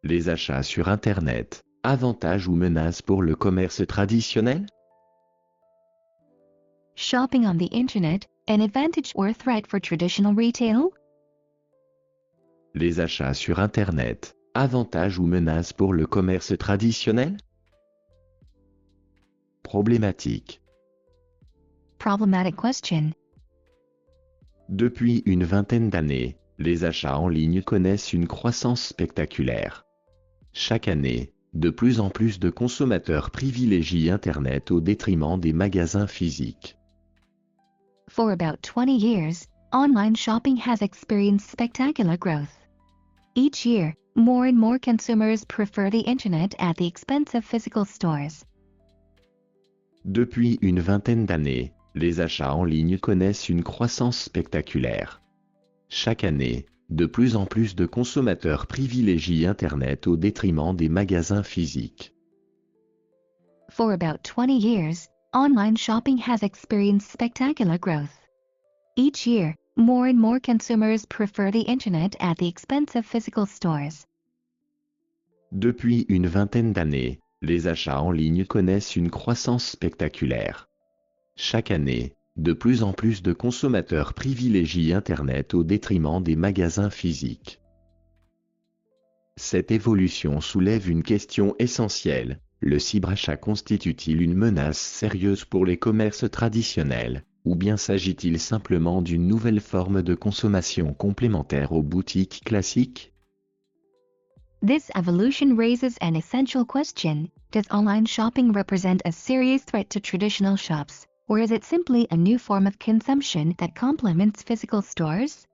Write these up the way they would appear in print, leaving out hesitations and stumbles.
Les achats sur Internet, avantages ou menaces pour le commerce traditionnel? Shopping on the internet, an advantage or threat for traditional retail? Les achats sur Internet, avantages ou menaces pour le commerce traditionnel? Problématique. Problematic question. Depuis une vingtaine d'années, les achats en ligne connaissent une croissance spectaculaire. Chaque année, de plus en plus de consommateurs privilégient Internet au détriment des magasins physiques. For about 20 years, online shopping has experienced spectacular growth. Each year, more and more consumers prefer the internet at the expense of physical stores. Depuis une vingtaine d'années, les achats en ligne connaissent une croissance spectaculaire. Chaque année, de plus en plus de consommateurs privilégient Internet au détriment des magasins physiques. For about 20 years, online shopping has experienced spectacular growth. Each year, more and more consumers prefer the internet at the expense of physical stores. Depuis une vingtaine d'années, les achats en ligne connaissent une croissance spectaculaire. Chaque année, de plus en plus de consommateurs privilégient Internet au détriment des magasins physiques. Cette évolution soulève une question essentielle: le cyberachat constitue-t-il une menace sérieuse pour les commerces traditionnels, ou bien s'agit-il simplement d'une nouvelle forme de consommation complémentaire aux boutiques classiques? This evolution raises an essential question: does online shopping represent a serious threat to traditional shops, or is it simply a new form of consumption that complements physical stores?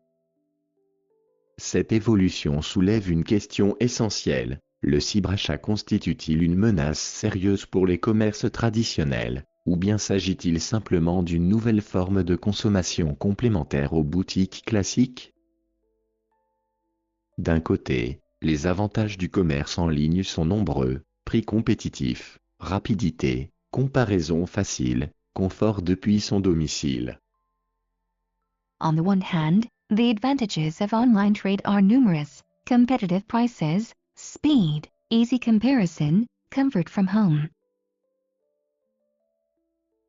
Cette évolution soulève une question essentielle: le cyberachat constitue-t-il une menace sérieuse pour les commerces traditionnels, ou bien s'agit-il simplement d'une nouvelle forme de consommation complémentaire aux boutiques classiques? D'un côté, les avantages du commerce en ligne sont nombreux: prix compétitif, rapidité, comparaison facile, confort depuis son domicile. On the one hand, the advantages of online trade are numerous: competitive prices, speed, easy comparison, comfort from home.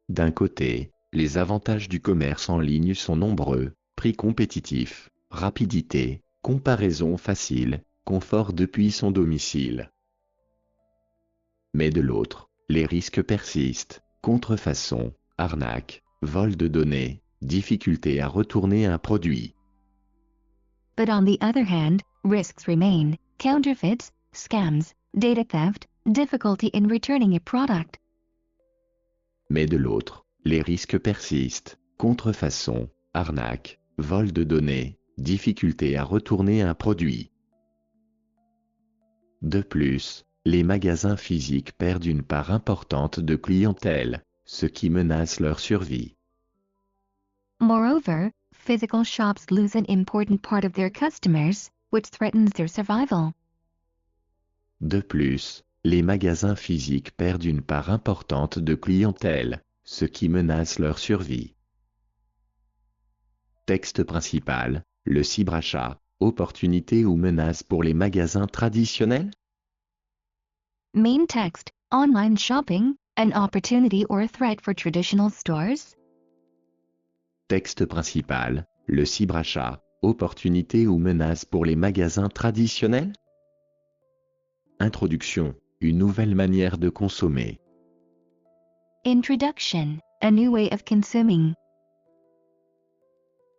D'un côté, les avantages du commerce en ligne sont nombreux: prix compétitif, rapidité, comparaison facile, confort depuis son domicile. Mais de l'autre, les risques persistent: contrefaçon, arnaque, vol de données, difficulté à retourner un produit. But on the other hand, risks remain: counterfeits, scams, data theft, difficulty in returning a product. Mais de l'autre, les risques persistent: contrefaçon, arnaque, vol de données, difficulté à retourner un produit. De plus, les magasins physiques perdent une part importante de clientèle, ce qui menace leur survie. Moreover, physical shops lose an important part of their customers, which threatens their survival. De plus, les magasins physiques perdent une part importante de clientèle, ce qui menace leur survie. Texte principal: le cyberachat, opportunité ou menace pour les magasins traditionnels? Main text: online shopping, an opportunity or a threat for traditional stores? Texte principal: le cyberachat, opportunité ou menace pour les magasins traditionnels? Introduction: une nouvelle manière de consommer. Introduction: a new way of consuming.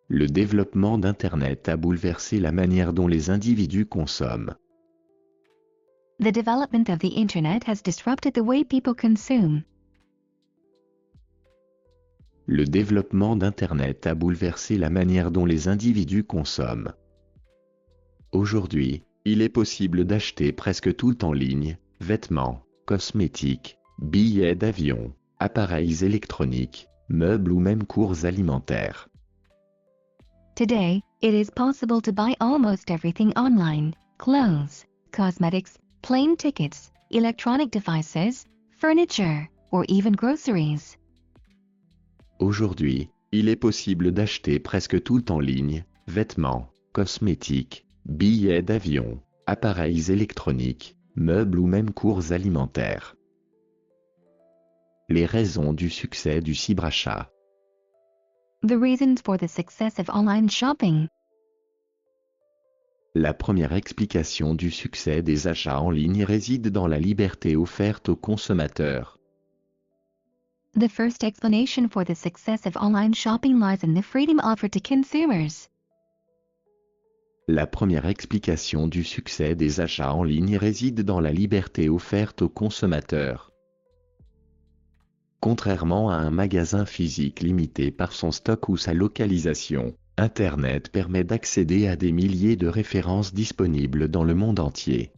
Le développement d'Internet a bouleversé la manière dont les individus consomment. The development of the internet has disrupted the way people consume. Le développement d'Internet a bouleversé la manière dont les individus consomment. Aujourd'hui, il est possible d'acheter presque tout en ligne: vêtements, cosmétiques, billets d'avion, appareils électroniques, meubles ou même courses alimentaires. Today, it is possible to buy almost everything online: clothes, cosmetics, plane tickets, electronic devices, furniture, or even groceries. Aujourd'hui, il est possible d'acheter presque tout en ligne: vêtements, cosmétiques, billets d'avion, appareils électroniques, meubles ou même cours alimentaires. Les raisons du succès du cyberachat. The reasons for the success of online shopping. La première explication du succès des achats en ligne réside dans la liberté offerte aux consommateurs. The first explanation for the success of online shopping lies in the freedom offered to consumers. La première explication du succès des achats en ligne réside dans la liberté offerte aux consommateurs. Contrairement à un magasin physique limité par son stock ou sa localisation, Internet permet d'accéder à des milliers de références disponibles dans le monde entier.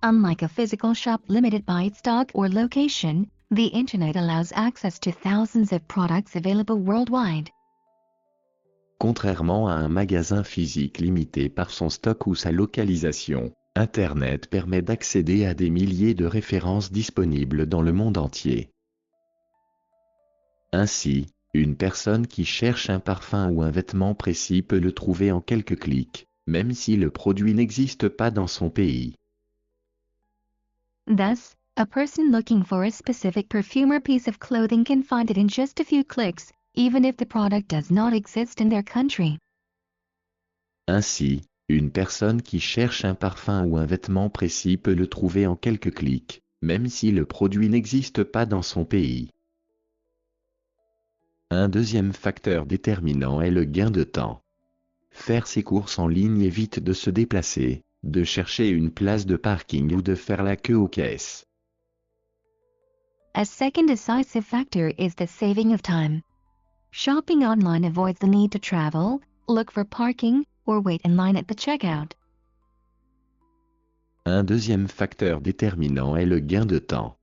Unlike a physical shop limited by its stock or location, the Internet allows access to thousands of products available worldwide. Contrairement à un magasin physique limité par son stock ou sa localisation, Internet permet d'accéder à des milliers de références disponibles dans le monde entier. Ainsi, une personne qui cherche un parfum ou un vêtement précis peut le trouver en quelques clics, même si le produit n'existe pas dans son pays. Thus, a person looking for a specific perfume or piece of clothing can find it in just a few clicks, even if the product does not exist in their country. Ainsi, une personne qui cherche un parfum ou un vêtement précis peut le trouver en quelques clics, même si le produit n'existe pas dans son pays. Un deuxième facteur déterminant est le gain de temps. Faire ses courses en ligne évite de se déplacer, de chercher une place de parking ou de faire la queue aux caisses. A second decisive factor is the saving of time. Shopping online avoids the need to travel, look for parking, or wait in line at the checkout. Un deuxième facteur déterminant est le gain de temps.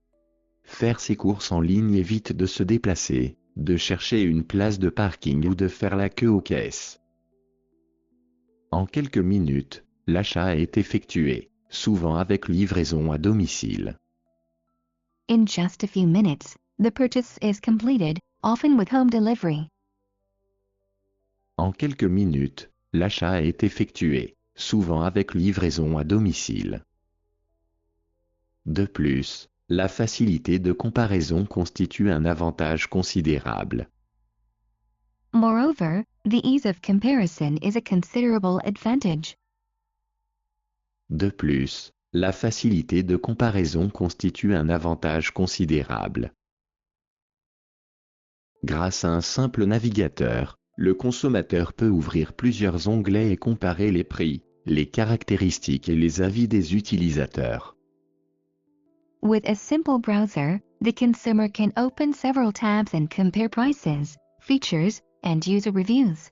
Faire ses courses en ligne évite de se déplacer, de chercher une place de parking ou de faire la queue aux caisses. En quelques minutes, l'achat est effectué, souvent avec livraison à domicile. In just a few minutes, the purchase is completed, often with home delivery. En quelques minutes, l'achat est effectué, souvent avec livraison à domicile. De plus, la facilité de comparaison constitue un avantage considérable. Moreover, the ease of comparison is a considerable advantage. De plus, la facilité de comparaison constitue un avantage considérable. Grâce à un simple navigateur, le consommateur peut ouvrir plusieurs onglets et comparer les prix, les caractéristiques et les avis des utilisateurs. With a simple browser, the consumer can open several tabs and compare prices, features, and user reviews.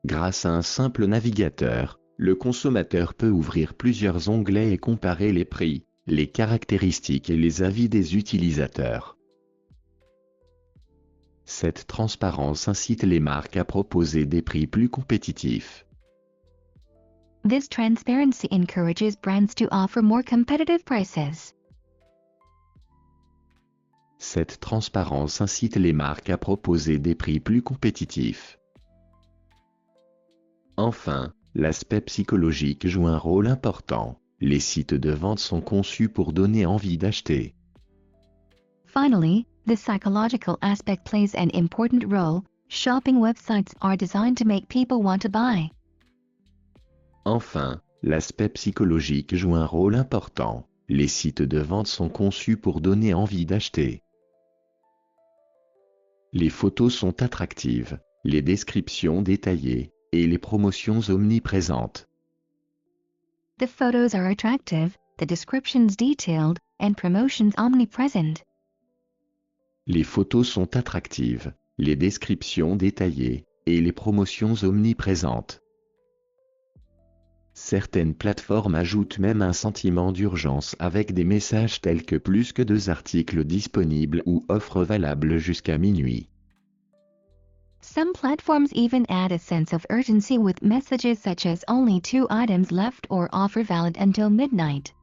Grâce à un simple navigateur, le consommateur peut ouvrir plusieurs onglets et comparer les prix, les caractéristiques et les avis des utilisateurs. Cette transparence incite les marques à proposer des prix plus compétitifs. This transparency encourages brands to offer more competitive prices. Cette transparence incite les marques à proposer des prix plus compétitifs. Enfin, l'aspect psychologique joue un rôle important. Les sites de vente sont conçus pour donner envie d'acheter. Finally, the psychological aspect plays an important role. Shopping websites are designed to make people want to buy. Enfin, l'aspect psychologique joue un rôle important. Les sites de vente sont conçus pour donner envie d'acheter. Les photos sont attractives, les descriptions détaillées, et les promotions omniprésentes. The photos are attractive, the descriptions detailed, and promotions omnipresent. Les photos sont attractives, les descriptions détaillées, et les promotions omniprésentes. Certaines plateformes ajoutent même un sentiment d'urgence avec des messages tels que plus que 2 articles disponibles ou offres valables jusqu'à minuit. Some platforms even add a sense of urgency with messages such as only 2 items left or offer valid until midnight.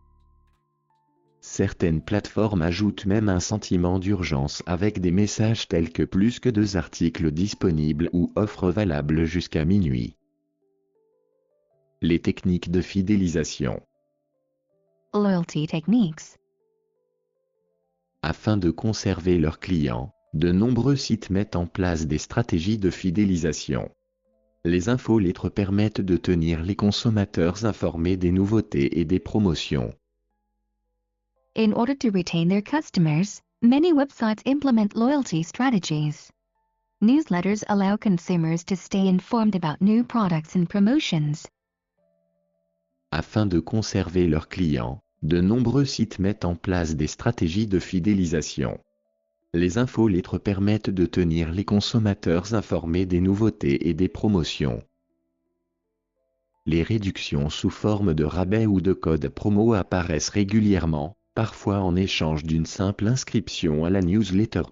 Certaines plateformes ajoutent même un sentiment d'urgence avec des messages tels que plus que 2 articles disponibles ou offres valables jusqu'à minuit. Les techniques de fidélisation. Loyalty techniques. Afin de conserver leurs clients, de nombreux sites mettent en place des stratégies de fidélisation. Les infolettres permettent de tenir les consommateurs informés des nouveautés et des promotions. In order to retain their customers, many websites implement loyalty strategies. Newsletters allow consumers to stay informed about new products and promotions. Afin de conserver leurs clients, de nombreux sites mettent en place des stratégies de fidélisation. Les infolettres permettent de tenir les consommateurs informés des nouveautés et des promotions. Les réductions sous forme de rabais ou de codes promo apparaissent régulièrement, parfois en échange d'une simple inscription à la newsletter.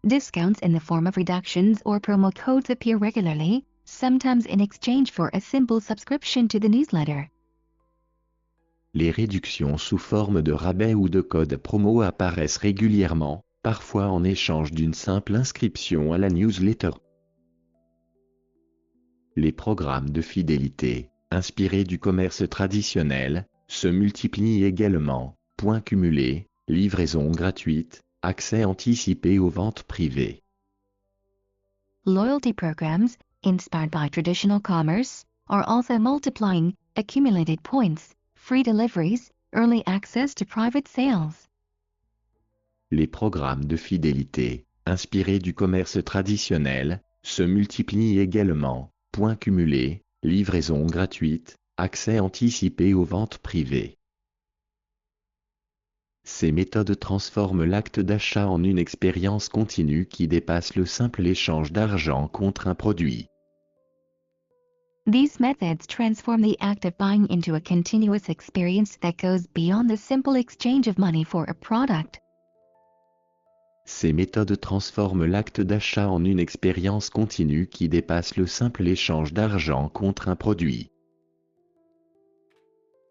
Discounts in the form of reductions or promo codes appear regularly, sometimes in exchange for a simple subscription to the newsletter. Les réductions sous forme de rabais ou de codes promo apparaissent régulièrement, parfois en échange d'une simple inscription à la newsletter. Les programmes de fidélité, inspirés du commerce traditionnel, se multiplient également. Points cumulés, livraison gratuite, accès anticipé aux ventes privées. Loyalty programs, inspired by traditional commerce, are also multiplying, accumulated points, free deliveries, early access to private sales. Les programmes de fidélité, inspirés du commerce traditionnel, se multiplient également. Points cumulés, livraison gratuite, accès anticipé aux ventes privées. Ces méthodes transforment l'acte d'achat en une expérience continue qui dépasse le simple échange d'argent contre un produit. These methods transform the act of buying into a continuous experience that goes beyond the simple exchange of money for a product. Ces méthodes transforment l'acte d'achat en une expérience continue qui dépasse le simple échange d'argent contre un produit.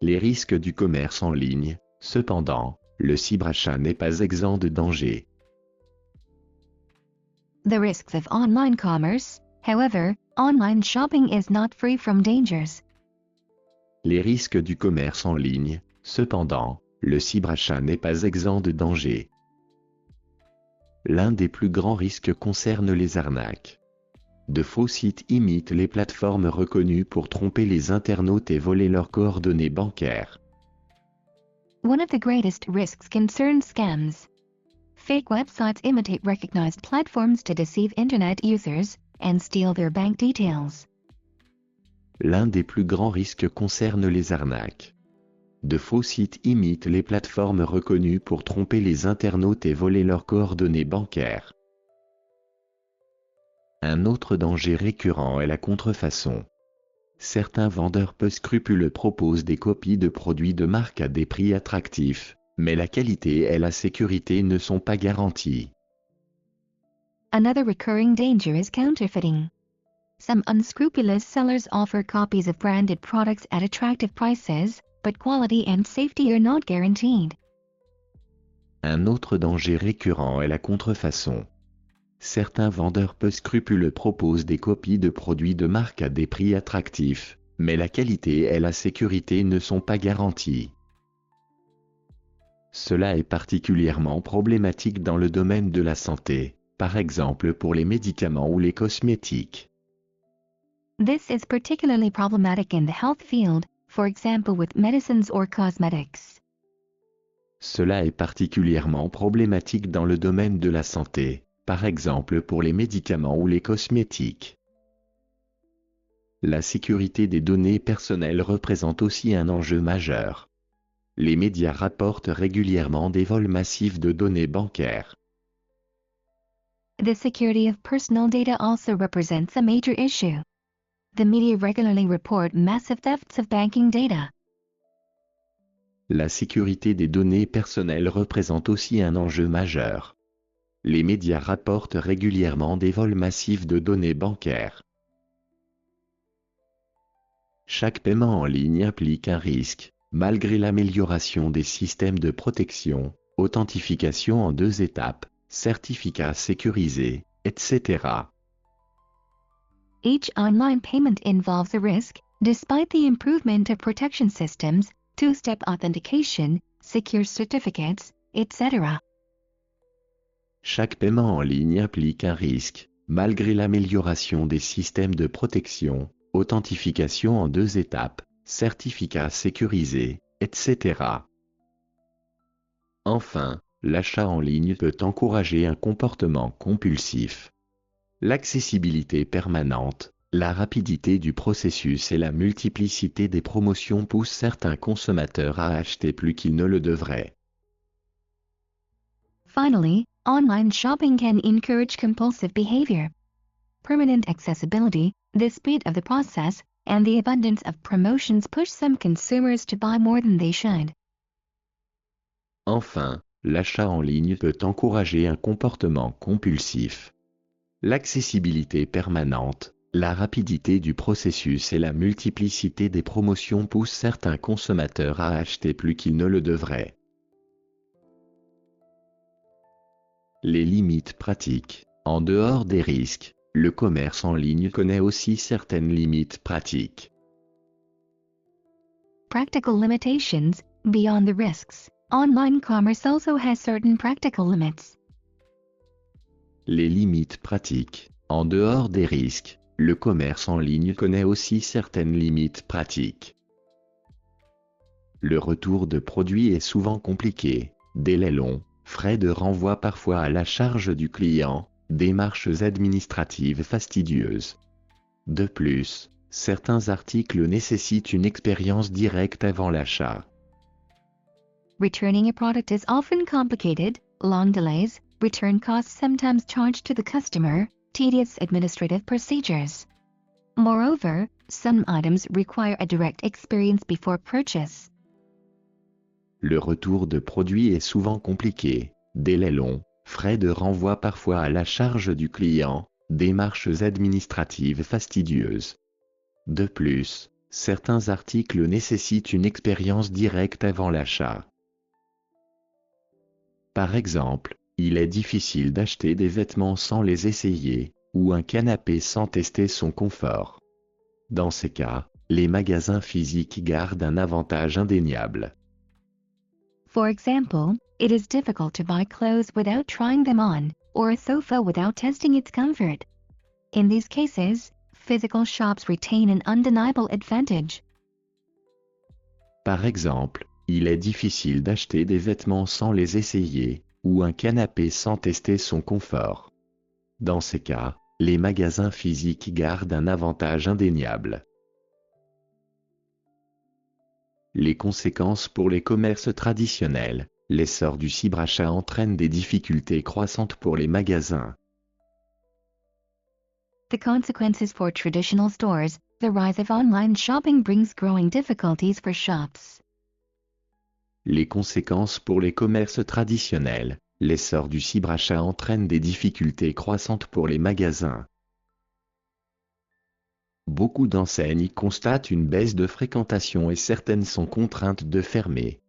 Les risques du commerce en ligne, cependant, le cyberachat n'est pas exempt de danger. The risks of online commerce, however, online shopping is not free from dangers. Les risques du commerce en ligne, cependant, le cyberachat n'est pas exempt de danger. L'un des plus grands risques concerne les arnaques. De faux sites imitent les plateformes reconnues pour tromper les internautes et voler leurs coordonnées bancaires. One of the greatest risks concerns scams. Fake websites imitate recognized platforms to deceive Internet users and steal their bank details. L'un des plus grands risques concerne les arnaques. De faux sites imitent les plateformes reconnues pour tromper les internautes et voler leurs coordonnées bancaires. Un autre danger récurrent est la contrefaçon. Certains vendeurs peu scrupuleux proposent des copies de produits de marque à des prix attractifs, mais la qualité et la sécurité ne sont pas garanties. Another recurring danger is counterfeiting. Some unscrupulous sellers offer copies of branded products at attractive prices, but quality and safety are not guaranteed. Un autre danger récurrent est la contrefaçon. Certains vendeurs peu scrupuleux proposent des copies de produits de marque à des prix attractifs, mais la qualité et la sécurité ne sont pas garanties. Cela est particulièrement problématique dans le domaine de la santé, par exemple pour les médicaments ou les cosmétiques. This is particularly problematic in the health field, for example with medicines or cosmetics. Cela est particulièrement problématique dans le domaine de la santé, par exemple pour les médicaments ou les cosmétiques. La sécurité des données personnelles représente aussi un enjeu majeur. Les médias rapportent régulièrement des vols massifs de données bancaires. The security of personal data also represents a major issue. The media regularly report massive thefts of banking data. La sécurité des données personnelles représente aussi un enjeu majeur. Les médias rapportent régulièrement des vols massifs de données bancaires. Chaque paiement en ligne implique un risque, malgré l'amélioration des systèmes de protection, authentification en 2 étapes, certificats sécurisés, etc. Each online payment involves a risk, Despite the improvement of protection systems, two-step authentication, secure certificates, etc. Chaque paiement en ligne implique un risque, malgré l'amélioration des systèmes de protection, authentification en 2 étapes, certificats sécurisés, etc. Enfin, l'achat en ligne peut encourager un comportement compulsif. L'accessibilité permanente, la rapidité du processus et la multiplicité des promotions poussent certains consommateurs à acheter plus qu'ils ne le devraient. Finally, online shopping can encourage compulsive behavior. Permanent accessibility, the speed of the process, and the abundance of promotions push some consumers to buy more than they should. Enfin, l'achat en ligne peut encourager un comportement compulsif. L'accessibilité permanente, la rapidité du processus et la multiplicité des promotions poussent certains consommateurs à acheter plus qu'ils ne le devraient. Les limites pratiques. En dehors des risques, le commerce en ligne connaît aussi certaines limites pratiques. Practical limitations, beyond the risks. Online commerce also has certain practical limits. Les limites pratiques. En dehors des risques, le commerce en ligne connaît aussi certaines limites pratiques. Le retour de produits est souvent compliqué, délais longs, frais de renvoi parfois à la charge du client, démarches administratives fastidieuses. De plus, certains articles nécessitent une expérience directe avant l'achat. Returning a product is often complicated, long delays, return costs sometimes charged to the customer, tedious administrative procedures. Moreover, some items require a direct experience before purchase. Le retour de produits est souvent compliqué, délais longs, frais de renvoi parfois à la charge du client, démarches administratives fastidieuses. De plus, certains articles nécessitent une expérience directe avant l'achat. Par exemple, il est difficile d'acheter des vêtements sans les essayer, ou un canapé sans tester son confort. Dans ces cas, les magasins physiques gardent un avantage indéniable. For example, it is difficult to buy clothes without trying them on, or a sofa without testing its comfort. In these cases, physical shops retain an undeniable advantage. Par exemple, il est difficile d'acheter des vêtements sans les essayer, ou un canapé sans tester son confort. Dans ces cas, les magasins physiques gardent un avantage indéniable. Les conséquences pour les commerces traditionnels. L'essor du cyberachat entraîne des difficultés croissantes pour les magasins. The consequences for traditional stores, the rise of online shopping brings growing difficulties for shops. Les conséquences pour les commerces traditionnels. L'essor du cyberachat entraîne des difficultés croissantes pour les magasins. Beaucoup d'enseignes constatent une baisse de fréquentation et certaines sont contraintes de fermer.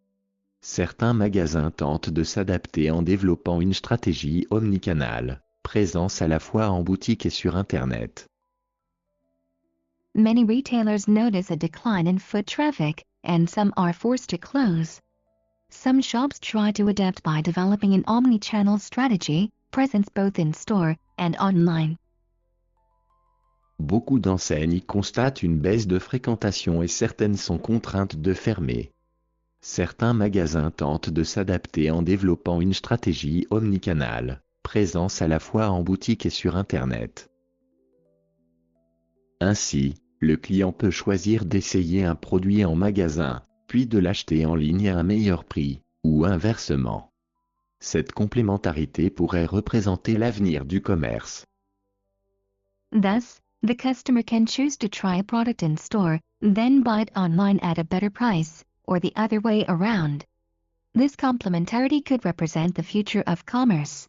Certains magasins tentent de s'adapter en développant une stratégie omnicanale, présence à la fois en boutique et sur Internet. Many retailers notice a decline in foot traffic, and some are forced to close. Some shops try to adapt by developing an omni-channel strategy, presence both in store and online. Beaucoup d'enseignes constatent une baisse de fréquentation et certaines sont contraintes de fermer. Certains magasins tentent de s'adapter en développant une stratégie omnicanale, présence à la fois en boutique et sur Internet. Ainsi, le client peut choisir d'essayer un produit en magasin, puis de l'acheter en ligne à un meilleur prix, ou inversement. Cette complémentarité pourrait représenter l'avenir du commerce. Thus, the customer can choose to try a product in store, then buy it online at a better price, or the other way around. This complementarity could represent the future of commerce.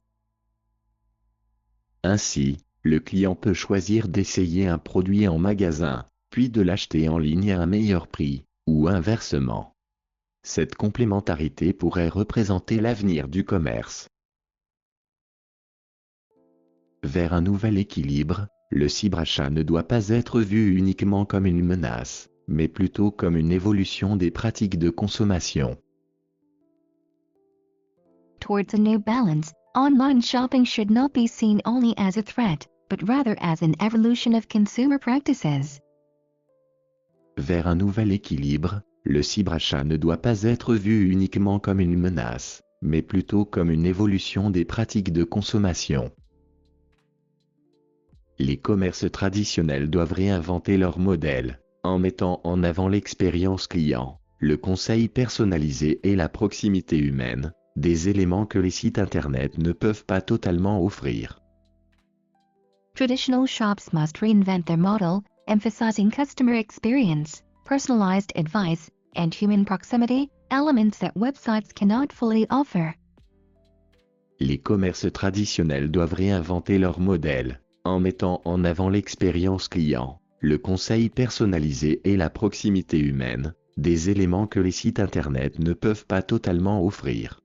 Ainsi, le client peut choisir d'essayer un produit en magasin, puis de l'acheter en ligne à un meilleur prix, ou inversement. Cette complémentarité pourrait représenter l'avenir du commerce. Vers un nouvel équilibre, le cyberachat ne doit pas être vu uniquement comme une menace, mais plutôt comme une évolution des pratiques de consommation. Towards a new balance, online shopping should not be seen only as a threat, but rather as an evolution of consumer practices. Vers un nouvel équilibre, le cyberachat ne doit pas être vu uniquement comme une menace, mais plutôt comme une évolution des pratiques de consommation. Les commerces traditionnels doivent réinventer leur modèle, en mettant en avant l'expérience client, le conseil personnalisé et la proximité humaine, des éléments que les sites internet ne peuvent pas totalement offrir. Traditional shops must reinvent their model, emphasizing customer experience, personalized advice, and human proximity, elements that websites cannot fully offer. Les commerces traditionnels doivent réinventer leur modèle, en mettant en avant l'expérience client, le conseil personnalisé et la proximité humaine, des éléments que les sites internet ne peuvent pas totalement offrir.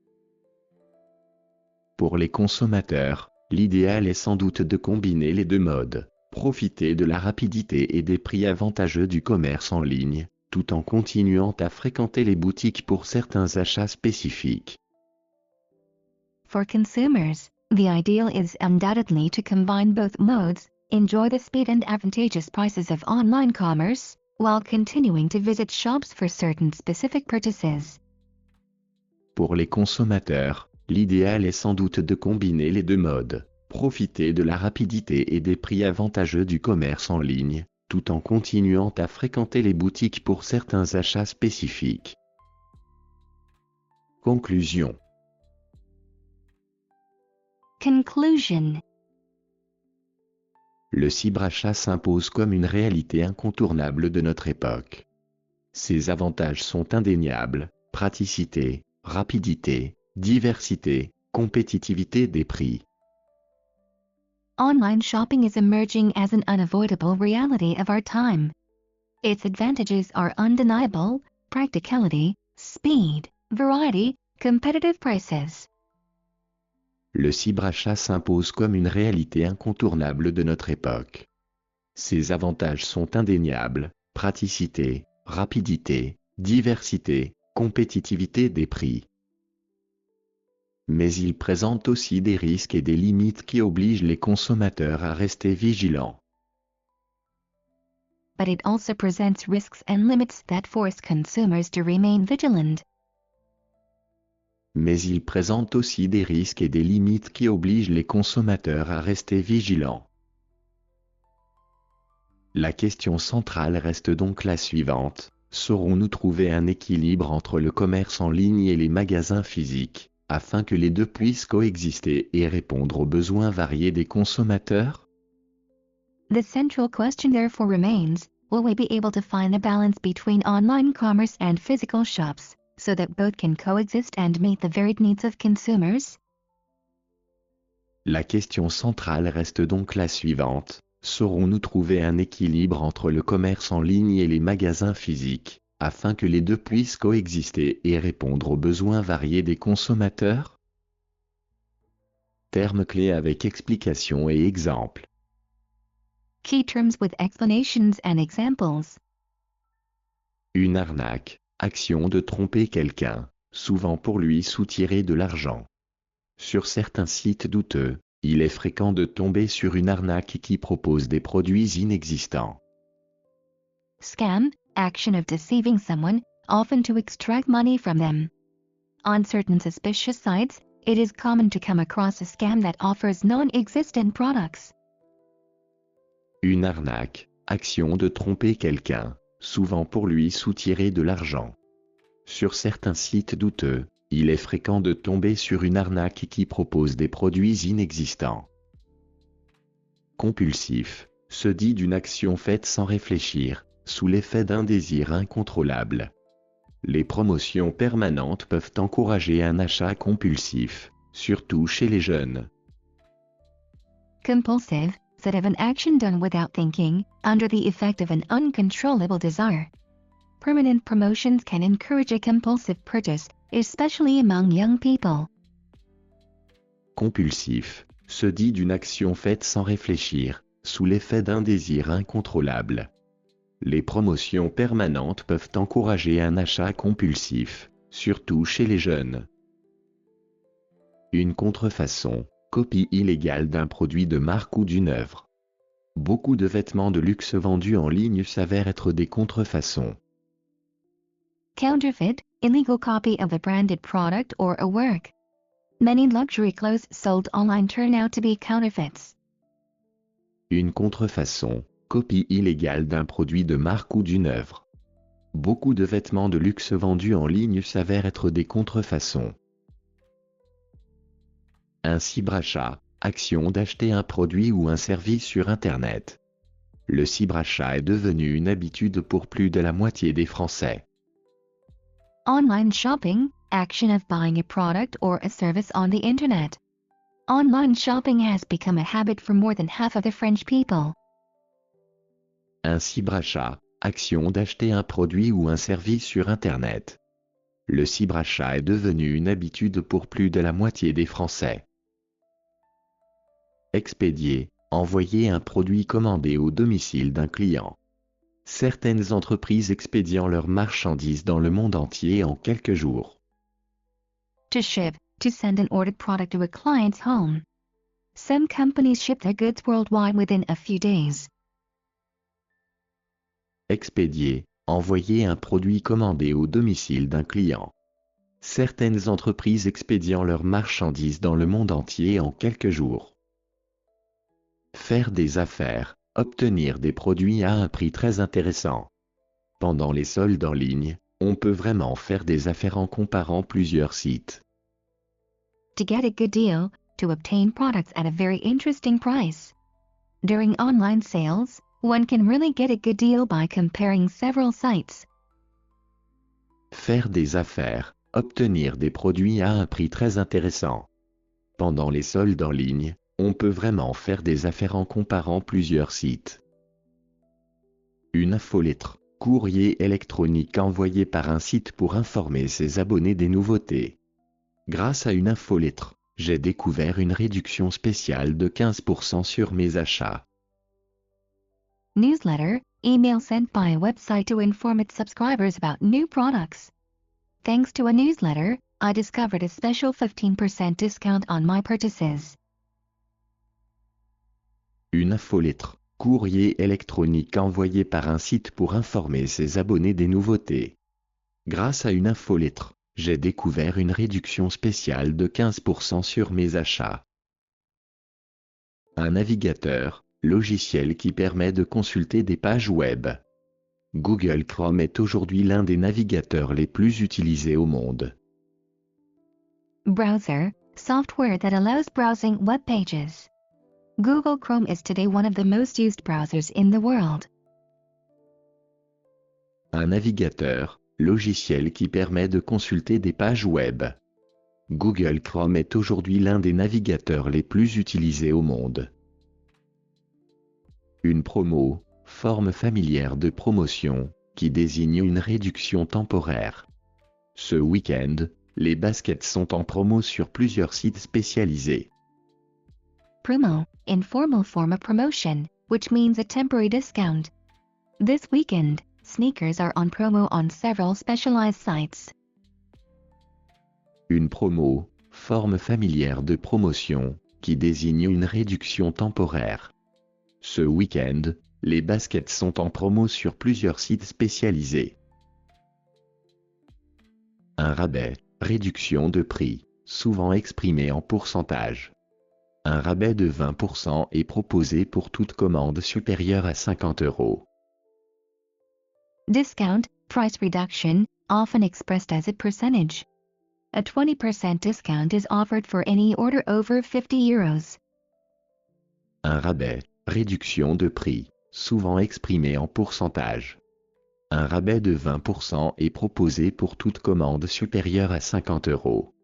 Pour les consommateurs, l'idéal est sans doute de combiner les deux modes, profiter de la rapidité et des prix avantageux du commerce en ligne, tout en continuant à fréquenter les boutiques pour certains achats spécifiques. For consumers, the ideal is undoubtedly to combine both modes, enjoy the speed and advantageous prices of online commerce, while continuing to visit shops for certain specific purchases. Pour les consommateurs, l'idéal est sans doute de combiner les deux modes, profiter de la rapidité et des prix avantageux du commerce en ligne, tout en continuant à fréquenter les boutiques pour certains achats spécifiques. Conclusion. Conclusion. Le cyberachat s'impose comme une réalité incontournable de notre époque. Ses avantages sont indéniables: praticité, rapidité, diversité, compétitivité des prix. Online shopping is emerging as an unavoidable reality of our time. Its advantages are undeniable: practicality, speed, variety, competitive prices. Le cyberachat s'impose comme une réalité incontournable de notre époque. Ses avantages sont indéniables: praticité, rapidité, diversité, compétitivité des prix. Mais il présente aussi des risques et des limites qui obligent les consommateurs à rester vigilants. But it also presents risks and limits that force consumers to remain vigilant. Mais il présente aussi des risques et des limites qui obligent les consommateurs à rester vigilants. La question centrale reste donc la suivante: saurons-nous trouver un équilibre entre le commerce en ligne et les magasins physiques, afin que les deux puissent coexister et répondre aux besoins variés des consommateurs? The central question therefore remains: will we be able to find a balance between online commerce and physical shops, so that both can coexist and meet the varied needs of consumers? La question centrale reste donc la suivante: saurons-nous trouver un équilibre entre le commerce en ligne et les magasins physiques, afin que les deux puissent coexister et répondre aux besoins variés des consommateurs? Termes clés avec explications et exemples. Key terms with explanations and examples. Une arnaque, action de tromper quelqu'un, souvent pour lui soutirer de l'argent. Sur certains sites douteux, il est fréquent de tomber sur une arnaque qui propose des produits inexistants. Scam, action of deceiving someone, often to extract money from them. On certain suspicious sites, it is common to come across a scam that offers non-existent products. Une arnaque, action de tromper quelqu'un, souvent pour lui soutirer de l'argent. Sur certains sites douteux, il est fréquent de tomber sur une arnaque qui propose des produits inexistants. Compulsif, se dit d'une action faite sans réfléchir, sous l'effet d'un désir incontrôlable. Les promotions permanentes peuvent encourager un achat compulsif, surtout chez les jeunes. Compulsive, said of an action done without thinking, under the effect of an uncontrollable desire. Permanent promotions can encourage a compulsive purchase, especially among young people. Compulsif, se dit d'une action faite sans réfléchir, sous l'effet d'un désir incontrôlable. Les promotions permanentes peuvent encourager un achat compulsif, surtout chez les jeunes. Une contrefaçon, copie illégale d'un produit de marque ou d'une œuvre. Beaucoup de vêtements de luxe vendus en ligne s'avèrent être des contrefaçons. Counterfeit, illegal copy of a branded product or a work. Many luxury clothes sold online turn out to be counterfeits. Une contrefaçon, copie illégale d'un produit de marque ou d'une œuvre. Beaucoup de vêtements de luxe vendus en ligne s'avèrent être des contrefaçons. Un cyberachat, action d'acheter un produit ou un service sur Internet. Le cyberachat est devenu une habitude pour plus de la moitié des Français. Online shopping, action of buying a product or a service on the internet. Online shopping has become a habit for more than half of the French people. Un cyberachat, action d'acheter un produit ou un service sur Internet. Le cyberachat est devenu une habitude pour plus de la moitié des Français. Expédier, envoyer un produit commandé au domicile d'un client. Certaines entreprises expédient leurs marchandises dans le monde entier en quelques jours. To ship, to send an ordered product to a client's home. Some companies ship their goods worldwide within a few days. Expédier, envoyer un produit commandé au domicile d'un client. Certaines entreprises expédient leurs marchandises dans le monde entier en quelques jours. Faire des affaires, obtenir des produits à un prix très intéressant. Pendant les soldes en ligne, on peut vraiment faire des affaires en comparant plusieurs sites. To get a good deal, to obtain products at a very interesting price. During online sales, one can really get a good deal by comparing several sites. Faire des affaires, obtenir des produits à un prix très intéressant. Pendant les soldes en ligne, on peut vraiment faire des affaires en comparant plusieurs sites. Une infolettre, courrier électronique envoyé par un site pour informer ses abonnés des nouveautés. Grâce à une infolettre, j'ai découvert une réduction spéciale de 15% sur mes achats. Newsletter, email sent by a website to inform its subscribers about new products. Thanks to a newsletter, I discovered a special 15% discount on my purchases. Une infolettre, courrier électronique envoyé par un site pour informer ses abonnés des nouveautés. Grâce à une infolettre, j'ai découvert une réduction spéciale de 15% sur mes achats. Un navigateur, logiciel qui permet de consulter des pages web. Google Chrome est aujourd'hui l'un des navigateurs les plus utilisés au monde. Browser, software that allows browsing web pages. Google Chrome is today one of the most used browsers in the world. Un navigateur, logiciel qui permet de consulter des pages web. Google Chrome est aujourd'hui l'un des navigateurs les plus utilisés au monde. Une promo, forme familière de promotion, qui désigne une réduction temporaire. Ce week-end, les baskets sont en promo sur plusieurs sites spécialisés. Promo, informal form of promotion, which means a temporary discount. This weekend, sneakers are on promo on several specialized sites. Une promo, forme familière de promotion, qui désigne une réduction temporaire. Ce week-end, les baskets sont en promo sur plusieurs sites spécialisés. Un rabais, réduction de prix, souvent exprimé en pourcentage. Un rabais de 20% est proposé pour toute commande supérieure à 50 €. Discount, price reduction, often expressed as a percentage. A 20% discount is offered for any order over 50 euros. Un rabais, réduction de prix, souvent exprimé en pourcentage. Un rabais de 20% est proposé pour toute commande supérieure à 50 €.